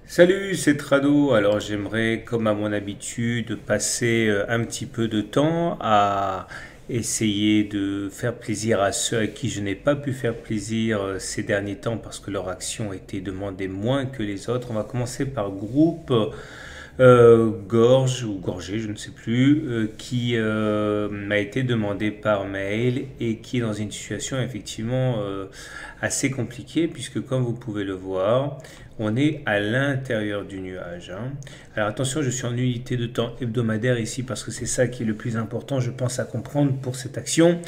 Salut, c'est Trado. Alors j'aimerais, comme à mon habitude, passer un petit peu de temps à essayer de faire plaisir à ceux à qui je n'ai pas pu faire plaisir ces derniers temps parce que leur action a été demandée moins que les autres. On va commencer par groupe Gorge ou Gorgé, je ne sais plus, qui m'a été demandé par mail et qui est dans une situation effectivement assez compliquée puisque comme vous pouvez le voir, on est à l'intérieur du nuage, hein. Alors attention, je suis en unité de temps hebdomadaire ici parce que c'est ça qui est le plus important, je pense, à comprendre pour cette action.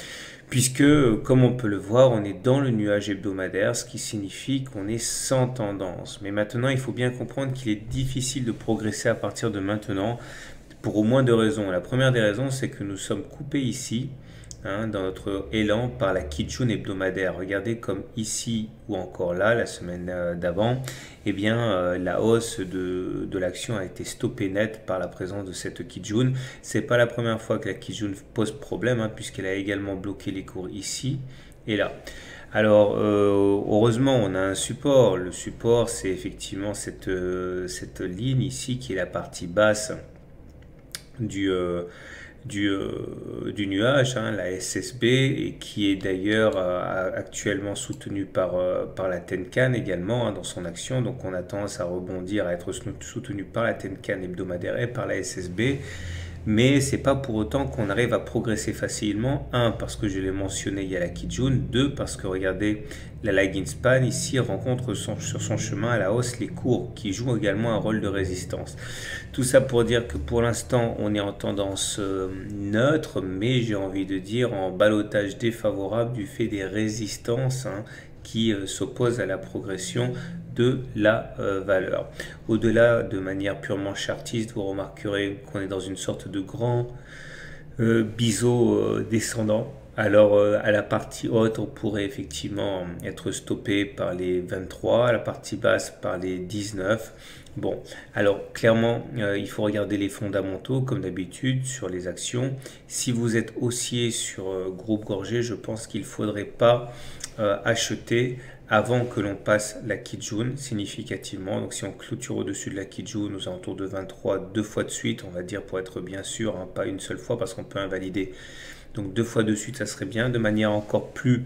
Puisque, comme on peut le voir, on est dans le nuage hebdomadaire, ce qui signifie qu'on est sans tendance. Mais maintenant, il faut bien comprendre qu'il est difficile de progresser à partir de maintenant pour au moins deux raisons. La première des raisons, c'est que nous sommes coupés ici, hein, dans notre élan par la Kijun hebdomadaire. Regardez comme ici ou encore là, la semaine d'avant, eh bien, la hausse de l'action a été stoppée net par la présence de cette Kijun. C'est pas la première fois que la Kijun pose problème, hein, puisqu'elle a également bloqué les cours ici et là. Alors, heureusement, on a un support. Le support, c'est effectivement cette ligne ici qui est la partie basse du, euh, du nuage, hein, la SSB, et qui est d'ailleurs actuellement soutenue par la Tenkan également, hein, dans son action. Donc on a tendance à rebondir, à être soutenu par la Tenkan hebdomadaire et par la SSB. Mais c'est pas pour autant qu'on arrive à progresser facilement. Un, parce que je l'ai mentionné, il y a la Kijun. Deux, parce que regardez, la lagging span ici rencontre sur son chemin à la hausse les cours qui jouent également un rôle de résistance. Tout ça pour dire que pour l'instant on est en tendance neutre, mais j'ai envie de dire en ballottage défavorable du fait des résistances, hein, qui s'opposent à la progression de la valeur. Au-delà, de manière purement chartiste, vous remarquerez qu'on est dans une sorte de grand biseau descendant. Alors à la partie haute, on pourrait effectivement être stoppé par les 23, à la partie basse par les 19. Bon, alors clairement, il faut regarder les fondamentaux comme d'habitude sur les actions. Si vous êtes haussier sur groupe Gorgé, je pense qu'il ne faudrait pas acheter avant que l'on passe la Kijun significativement. Donc si on clôture au-dessus de la Kijun aux alentours de 23 deux fois de suite, on va dire pour être bien sûr, hein, pas une seule fois parce qu'on peut invalider. Donc deux fois de suite, ça serait bien. De manière encore plus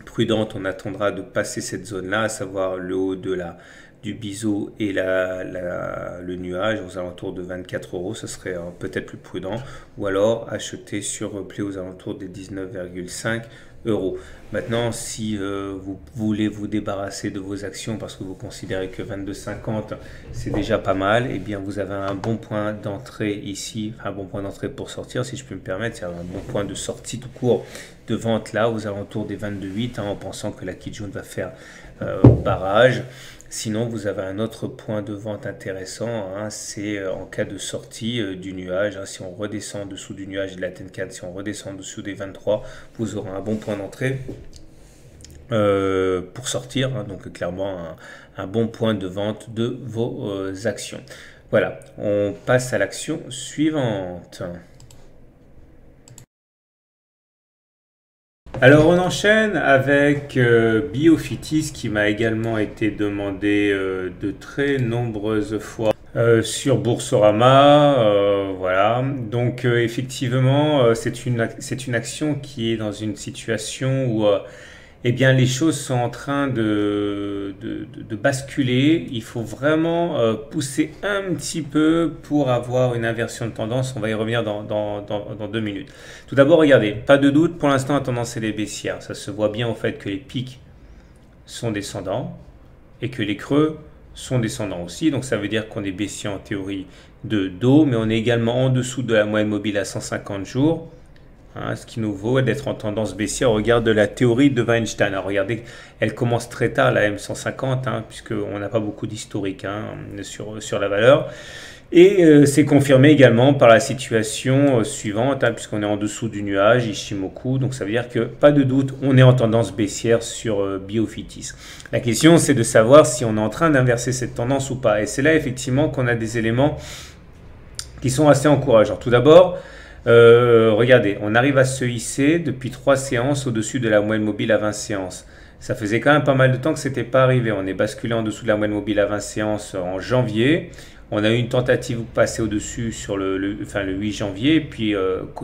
prudente, on attendra de passer cette zone-là, à savoir le haut du biseau et le nuage aux alentours de 24 euros, ce serait peut-être plus prudent, ou alors acheter sur replay aux alentours des 19,5 euros. Maintenant, si vous voulez vous débarrasser de vos actions parce que vous considérez que 22,50 c'est déjà pas mal, et eh bien vous avez un bon point d'entrée ici, un bon point d'entrée pour sortir, si je peux me permettre, c'est un bon point de sortie tout court de vente là aux alentours des 22,8, hein, en pensant que la Kijun va faire barrage. Sinon, vous avez un autre point de vente intéressant, hein, c'est en cas de sortie du nuage, hein, si on redescend en dessous du nuage de la Tenkan, si on redescend en dessous des 23, vous aurez un bon point d'entrée pour sortir, hein, donc clairement un bon point de vente de vos actions. Voilà, on passe à l'action suivante. Alors on enchaîne avec Biofitis qui m'a également été demandé de très nombreuses fois sur Boursorama. Voilà, donc effectivement c'est une action qui est dans une situation où eh bien, les choses sont en train de basculer. Il faut vraiment pousser un petit peu pour avoir une inversion de tendance. On va y revenir dans 2 minutes. Tout d'abord, regardez, pas de doute, pour l'instant, la tendance elle est baissière. Ça se voit bien au fait que les pics sont descendants et que les creux sont descendants aussi. Donc ça veut dire qu'on est baissier en théorie de dos, mais on est également en dessous de la moyenne mobile à 150 jours. Hein, ce qui nous vaut d'être en tendance baissière au regard de la théorie de Weinstein. Alors regardez, elle commence très tard, la M150, hein, puisqu'on n'a pas beaucoup d'historique, hein, sur la valeur. Et c'est confirmé également par la situation suivante, hein, puisqu'on est en dessous du nuage, Ishimoku. Donc ça veut dire que, pas de doute, on est en tendance baissière sur Biofitis. La question, c'est de savoir si on est en train d'inverser cette tendance ou pas. Et c'est là, effectivement, qu'on a des éléments qui sont assez encourageants. Tout d'abord, regardez, on arrive à se hisser depuis 3 séances au-dessus de la moyenne mobile à 20 séances. Ça faisait quand même pas mal de temps que ce n'était pas arrivé. On est basculé en dessous de la moyenne mobile à 20 séances en janvier. On a eu une tentative de passer au-dessus sur le 8 janvier, puis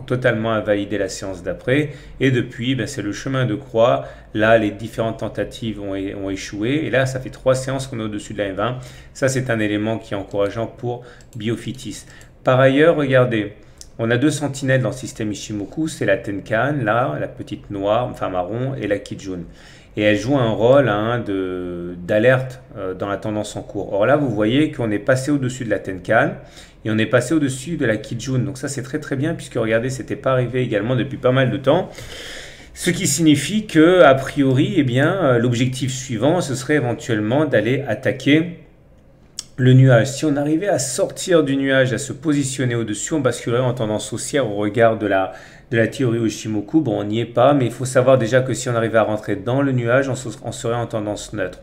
totalement invalidé la séance d'après. Et depuis, ben, c'est le chemin de croix. Là, les différentes tentatives ont échoué. Et là, ça fait 3 séances qu'on est au-dessus de la M20. Ça, c'est un élément qui est encourageant pour Biofitis. Par ailleurs, regardez, on a 2 sentinelles dans le système Ichimoku. C'est la Tenkan, là, la petite noire, enfin marron, et la Kijun. Et elle joue un rôle d'alerte dans la tendance en cours. Or là, vous voyez qu'on est passé au-dessus de la Tenkan et on est passé au-dessus de la Kijun. Donc ça, c'est très très bien puisque regardez, ce n'était pas arrivé également depuis pas mal de temps. Ce qui signifie que, a priori, eh bien, l'objectif suivant, ce serait éventuellement d'aller attaquer le nuage. Si on arrivait à sortir du nuage, à se positionner au-dessus, on basculerait en tendance haussière au regard de la théorie Ichimoku. Bon, on n'y est pas, mais il faut savoir déjà que si on arrivait à rentrer dans le nuage, on serait en tendance neutre.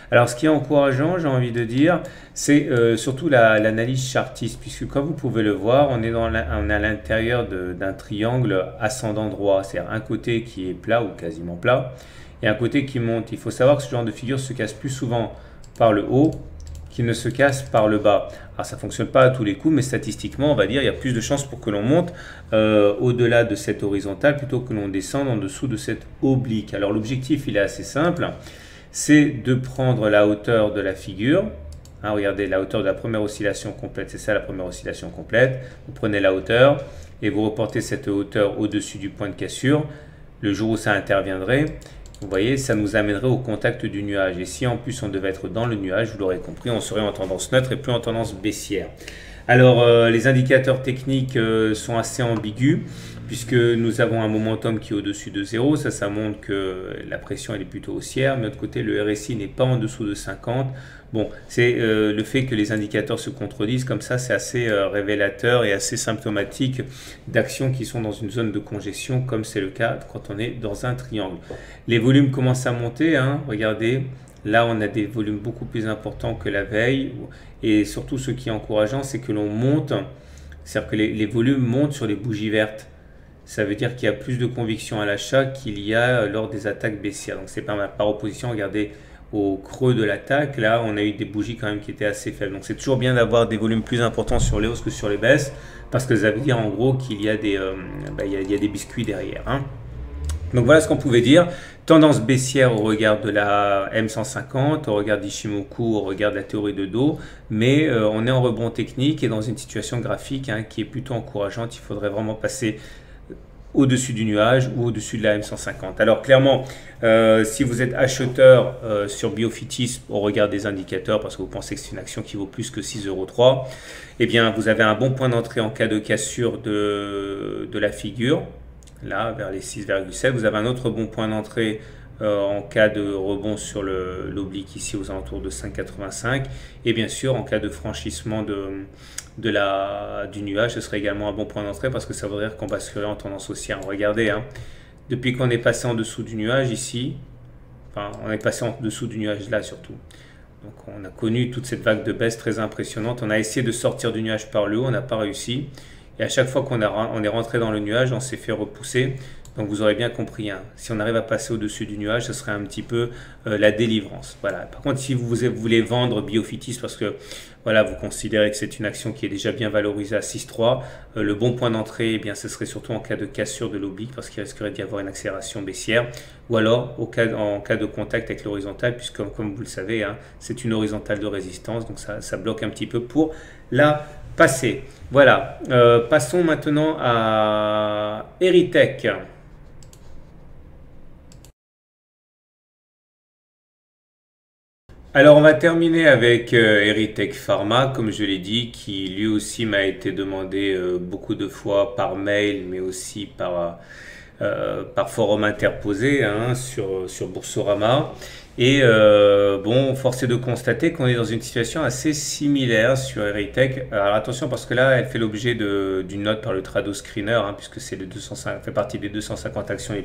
Alors, ce qui est encourageant, j'ai envie de dire, c'est surtout l'analyse chartiste, puisque comme vous pouvez le voir, on est à l'intérieur d'un triangle ascendant droit, c'est-à-dire un côté qui est plat ou quasiment plat, et un côté qui monte. Il faut savoir que ce genre de figure se casse plus souvent par le haut qu'il ne se casse par le bas. Alors ça ne fonctionne pas à tous les coups, mais statistiquement, on va dire il y a plus de chances pour que l'on monte au-delà de cette horizontale plutôt que l'on descende en dessous de cette oblique. Alors l'objectif, il est assez simple, c'est de prendre la hauteur de la figure. Hein, regardez, la hauteur de la première oscillation complète, c'est ça la première oscillation complète. Vous prenez la hauteur et vous reportez cette hauteur au-dessus du point de cassure. Le jour où ça interviendrait, vous voyez, ça nous amènerait au contact du nuage. Et si en plus on devait être dans le nuage, vous l'aurez compris, on serait en tendance neutre et plus en tendance baissière. Alors, les indicateurs techniques sont assez ambigus, puisque nous avons un momentum qui est au-dessus de 0. Ça montre que la pression elle est plutôt haussière. Mais de l'autre côté, le RSI n'est pas en dessous de 50. Bon, c'est le fait que les indicateurs se contredisent comme ça, c'est assez révélateur et assez symptomatique d'actions qui sont dans une zone de congestion, comme c'est le cas quand on est dans un triangle. Les volumes commencent à monter, hein, regardez. Là, on a des volumes beaucoup plus importants que la veille. Et surtout, ce qui est encourageant, c'est que l'on monte, c'est-à-dire que les volumes montent sur les bougies vertes. Ça veut dire qu'il y a plus de conviction à l'achat qu'il y a lors des attaques baissières. Donc, c'est pas mal. Par opposition, regardez, au creux de l'attaque, là, on a eu des bougies quand même qui étaient assez faibles. Donc, c'est toujours bien d'avoir des volumes plus importants sur les hausses que sur les baisses, parce que ça veut dire en gros qu'il y a il y a des biscuits derrière, hein. Donc voilà ce qu'on pouvait dire. Tendance baissière au regard de la M150, au regard d'Ichimoku, au regard de la théorie de dos, mais on est en rebond technique et dans une situation graphique hein, qui est plutôt encourageante. Il faudrait vraiment passer au-dessus du nuage ou au-dessus de la M150. Alors clairement, si vous êtes acheteur sur Biofitis au regard des indicateurs, parce que vous pensez que c'est une action qui vaut plus que 6,03 €, eh bien vous avez un bon point d'entrée en cas de cassure de la figure. Là, vers les 6,7. Vous avez un autre bon point d'entrée en cas de rebond sur l'oblique ici aux alentours de 5,85. Et bien sûr, en cas de franchissement du nuage, ce serait également un bon point d'entrée parce que ça voudrait dire qu'on basculerait en tendance haussière. Regardez, hein, depuis qu'on est passé en dessous du nuage ici, enfin, on est passé en dessous du nuage là surtout. Donc on a connu toute cette vague de baisse très impressionnante. On a essayé de sortir du nuage par le haut, on n'a pas réussi. Et à chaque fois qu'on est rentré dans le nuage, on s'est fait repousser. Donc vous aurez bien compris, hein, si on arrive à passer au-dessus du nuage, ce serait un petit peu la délivrance. Voilà. Par contre, si vous voulez vendre Biofitis parce que voilà, vous considérez que c'est une action qui est déjà bien valorisée à 6,3, le bon point d'entrée, eh bien, ce serait surtout en cas de cassure de l'oblique parce qu'il risquerait d'y avoir une accélération baissière. Ou alors en cas de contact avec l'horizontale, puisque comme vous le savez, hein, c'est une horizontale de résistance. Donc ça bloque un petit peu pour la passer. Voilà. Passons maintenant à Erytech. Alors on va terminer avec Erytech Pharma, comme je l'ai dit, qui lui aussi m'a été demandé beaucoup de fois par mail, mais aussi par forum interposé hein, sur Boursorama. Et bon, force est de constater qu'on est dans une situation assez similaire sur Erytech. Alors attention parce que là, elle fait l'objet d'une note par le Trado Screener, hein, puisque c'est fait partie des 250 actions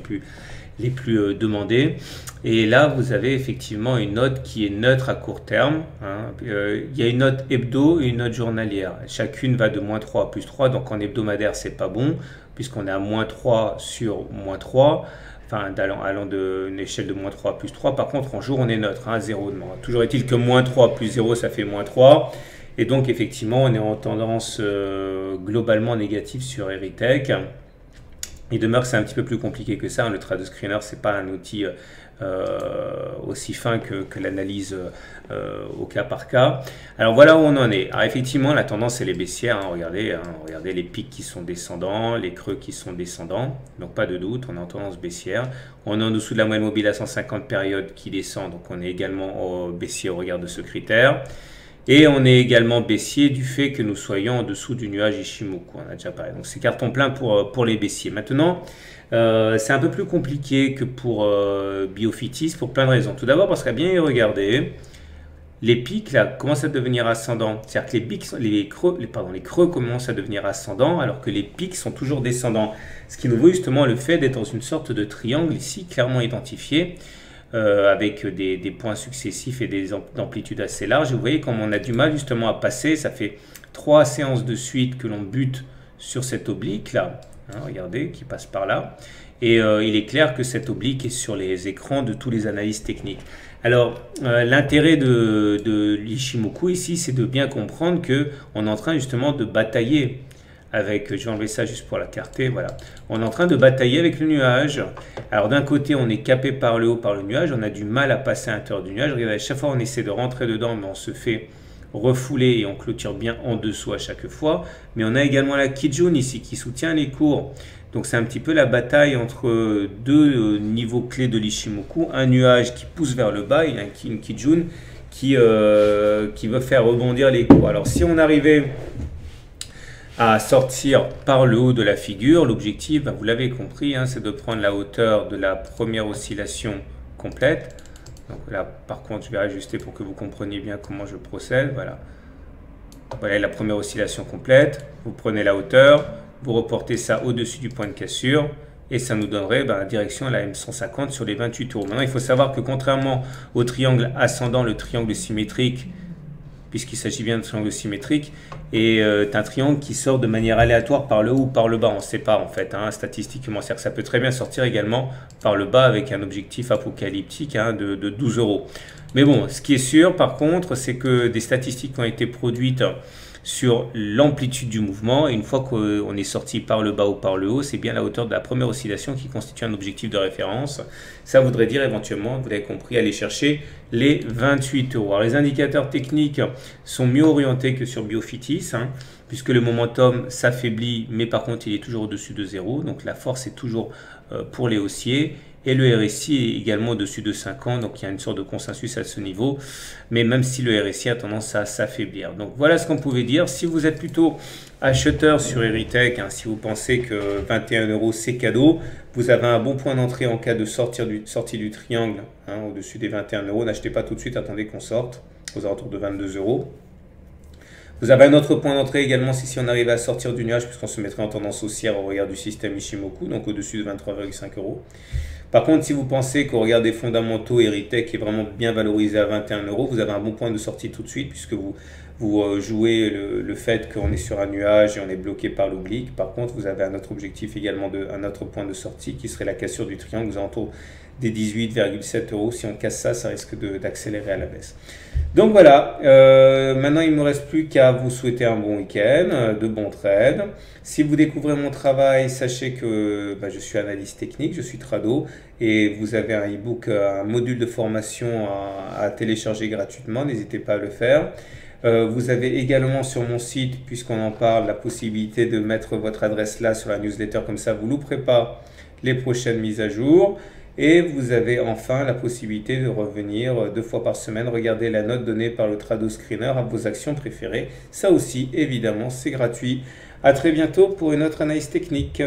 les plus demandées. Et là, vous avez effectivement une note qui est neutre à court terme. Hein. Il y a une note hebdo et une note journalière. Chacune va de -3 à +3, donc en hebdomadaire, c'est pas bon, puisqu'on est à -3 sur -3. enfin allant d'une échelle de moins 3 à plus 3. Par contre, en jour, on est neutre, hein, 0 de moins. Toujours est-il que moins 3 plus 0, ça fait moins 3. Et donc, effectivement, on est en tendance globalement négative sur Erytech. Il demeure que c'est un petit peu plus compliqué que ça, hein. Le Trado Screener, c'est pas un outil aussi fin que l'analyse au cas par cas. Alors voilà où on en est. Alors effectivement, la tendance elle est baissière, hein. Regardez les pics qui sont descendants, les creux qui sont descendants. Donc pas de doute, on est en tendance baissière. On est en dessous de la moyenne mobile à 150 périodes qui descend, donc on est également baissier au regard de ce critère. Et on est également baissier du fait que nous soyons en dessous du nuage Ishimoku. On a déjà parlé. Donc c'est carton plein pour les baissiers. Maintenant, c'est un peu plus compliqué que pour Biofitis pour plein de raisons. Tout d'abord parce qu'à bien y regarder, les pics là commencent à devenir ascendants. C'est-à-dire que les creux commencent à devenir ascendants alors que les pics sont toujours descendants. Ce qui nous vaut justement le fait d'être dans une sorte de triangle ici clairement identifié. Avec des points successifs et des amplitudes assez larges. Et vous voyez comme on a du mal justement à passer, ça fait 3 séances de suite que l'on bute sur cet oblique là, hein, regardez, qui passe par là. Et il est clair que cet oblique est sur les écrans de tous les analystes techniques. Alors, l'intérêt de l'Ishimoku ici, c'est de bien comprendre qu'on est en train justement de batailler avec, je vais enlever ça juste pour la clarté, voilà. On est en train de batailler avec le nuage. Alors d'un côté, on est capé par le haut par le nuage, on a du mal à passer à l'intérieur du nuage. Regardez, à chaque fois, on essaie de rentrer dedans, mais on se fait refouler et on clôture bien en dessous à chaque fois. Mais on a également la Kijun ici qui soutient les cours. Donc c'est un petit peu la bataille entre deux niveaux clés de l'Ishimoku. Un nuage qui pousse vers le bas et une Kijun qui veut faire rebondir les cours. Alors si on arrivait à sortir par le haut de la figure, l'objectif, vous l'avez compris, hein, c'est de prendre la hauteur de la première oscillation complète. Donc là, par contre, je vais ajuster pour que vous compreniez bien comment je procède. Voilà, voilà la première oscillation complète. Vous prenez la hauteur, vous reportez ça au-dessus du point de cassure et ça nous donnerait la direction à la M150 sur les 28 tours. Maintenant, il faut savoir que contrairement au triangle ascendant, le triangle symétrique, puisqu'il s'agit bien de triangle symétrique, et un triangle qui sort de manière aléatoire par le haut ou par le bas. On ne sait pas en fait, hein, statistiquement. C'est-à-dire que ça peut très bien sortir également par le bas avec un objectif apocalyptique, hein, de 12 €. Mais bon, ce qui est sûr par contre, c'est que des statistiques ont été produites sur l'amplitude du mouvement, et une fois qu'on est sorti par le bas ou par le haut, c'est bien la hauteur de la première oscillation qui constitue un objectif de référence. Ça voudrait dire éventuellement, vous l'avez compris, aller chercher les 28 €. Alors, les indicateurs techniques sont mieux orientés que sur Biofitis, hein, puisque le momentum s'affaiblit, mais par contre il est toujours au-dessus de 0, donc la force est toujours pour les haussiers. Et le RSI est également au-dessus de 50, donc il y a une sorte de consensus à ce niveau, mais même si le RSI a tendance à s'affaiblir. Donc voilà ce qu'on pouvait dire. Si vous êtes plutôt acheteur sur Erytech, hein, si vous pensez que 21 € c'est cadeau, vous avez un bon point d'entrée en cas de sortie du triangle, hein, au-dessus des 21 €. N'achetez pas tout de suite, attendez qu'on sorte aux alentours de 22 €. Vous avez un autre point d'entrée également si on arrive à sortir du nuage, puisqu'on se mettrait en tendance haussière au regard du système Ishimoku, donc au-dessus de 23,5 €. Par contre, si vous pensez qu'au regard des fondamentaux, Erytech est vraiment bien valorisé à 21 €, vous avez un bon point de sortie tout de suite, puisque vous jouez le fait qu'on est sur un nuage et on est bloqué par l'oblique. Par contre, vous avez un autre objectif également, un autre point de sortie qui serait la cassure du triangle aux alentours des 18,7 €. Si on casse ça, ça risque d'accélérer à la baisse. Donc voilà, maintenant il ne me reste plus qu'à vous souhaiter un bon week-end, de bons trades. Si vous découvrez mon travail, sachez que je suis analyste technique, je suis trado, et vous avez un e-book, un module de formation à télécharger gratuitement, n'hésitez pas à le faire. Vous avez également sur mon site, puisqu'on en parle, la possibilité de mettre votre adresse là sur la newsletter, comme ça vous ne louperez pas les prochaines mises à jour. Et vous avez enfin la possibilité de revenir 2 fois par semaine, regarder la note donnée par le Trado Screener à vos actions préférées. Ça aussi, évidemment, c'est gratuit. À très bientôt pour une autre analyse technique.